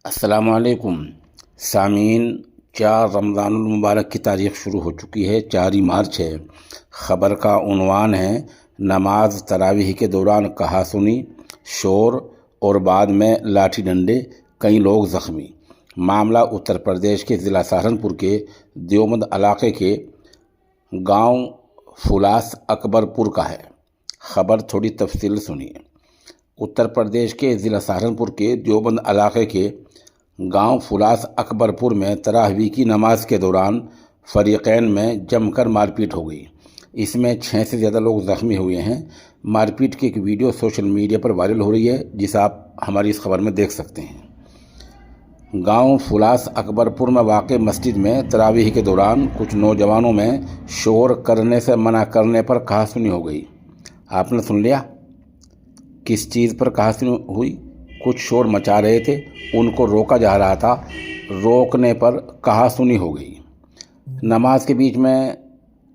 السلام علیکم سامعین، 4 رمضان المبارک کی تاریخ شروع ہو چکی ہے۔ 4 مارچ ہے۔ خبر کا عنوان ہے نماز تراویح کے دوران کہاسنی، شور اور بعد میں لاٹھی ڈنڈے، کئی لوگ زخمی۔ معاملہ اتر پردیش کے ضلع سہارنپور کے دیوبند علاقے کے گاؤں فلاس اکبر پور کا ہے۔ خبر تھوڑی تفصیل سنیے۔ اتر پردیش کے ضلع سہارنپور کے دیوبند علاقے کے گاؤں فلاس اکبر پور میں تراویح کی نماز کے دوران فریقین میں جم کر مار پیٹ ہو گئی۔ اس میں 6 سے زیادہ لوگ زخمی ہوئے ہیں۔ مار پیٹ کی ایک ویڈیو سوشل میڈیا پر وائرل ہو رہی ہے، جسے آپ ہماری اس خبر میں دیکھ سکتے ہیں۔ گاؤں فلاس اکبر پور میں واقع مسجد میں تراویح کے دوران کچھ نوجوانوں میں شور کرنے سے منع کرنے پر کہاسنی ہو گئی۔ آپ نے سن لیا کس چیز پر کہاسنی ہوئی؟ کچھ شور مچا رہے تھے، ان کو روکا جا رہا تھا، روکنے پر کہاسنی ہو گئی۔ نماز کے بیچ میں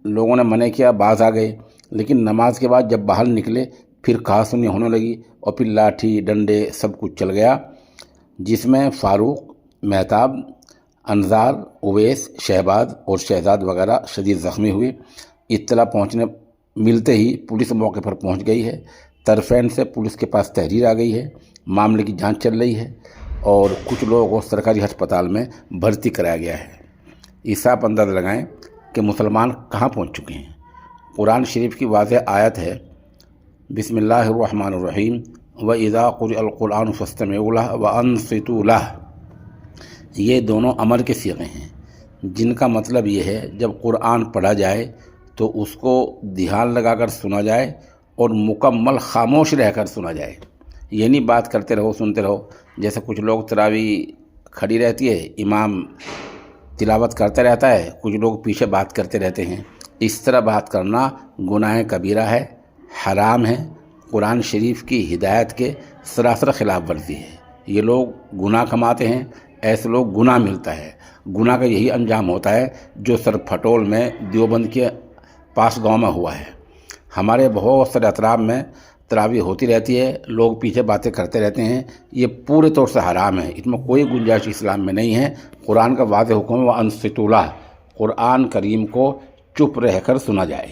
لوگوں نے منع کیا، باز آ گئے، لیکن نماز کے بعد جب باہر نکلے پھر کہاسنی ہونے لگی اور پھر لاٹھی ڈنڈے سب کچھ چل گیا، جس میں فاروق، مہتاب، انظار، اویس، شہباز اور شہزاد وغیرہ شدید زخمی ہوئے۔ اطلاع ملتے ہی پولیس موقع پر پہنچ گئی ہے۔ طرفین سے پولیس کے پاس تحریر آ گئی ہے، معاملے کی جانچ چل رہی ہے اور کچھ لوگوں کو سرکاری ہسپتال میں بھرتی کرایا گیا ہے۔ اس سے آپ اندازہ لگائیں کہ مسلمان کہاں پہنچ چکے ہیں۔ قرآن شریف کی واضح آیت ہے، بسم اللہ الرحمن الرحیم، وَإِذَا قُرِئَ الْقُرْآنُ فَاسْتَمِعُوا لَهُ وَأَنصِتُوا لَهُ۔ یہ دونوں امر کے صیغے ہیں، جن کا مطلب یہ ہے جب قرآن پڑھا جائے تو اس کو دھیان لگا کر سنا جائے اور مکمل خاموش رہ کر سنا جائے۔ یہ نہیں بات کرتے رہو سنتے رہو، جیسے کچھ لوگ تراویح کھڑی رہتی ہے، امام تلاوت کرتا رہتا ہے، کچھ لوگ پیچھے بات کرتے رہتے ہیں۔ اس طرح بات کرنا گناہ کبیرہ ہے، حرام ہے، قرآن شریف کی ہدایت کے سراسر خلاف ورزی ہے۔ یہ لوگ گناہ کماتے ہیں، ایسے لوگ گناہ ملتا ہے۔ گناہ کا یہی انجام ہوتا ہے جو سر پھٹول میں دیوبند کے پاس گاؤں میں ہوا ہے۔ ہمارے بہت سارے اطراف میں تراویح ہوتی رہتی ہے، لوگ پیچھے باتیں کرتے رہتے ہیں، یہ پورے طور سے حرام ہے، اس میں کوئی گنجائش اسلام میں نہیں ہے۔ قرآن کا واضح حکم ہے وَأَنصِتُوا لَهُ، قرآن کریم کو چپ رہ کر سنا جائے۔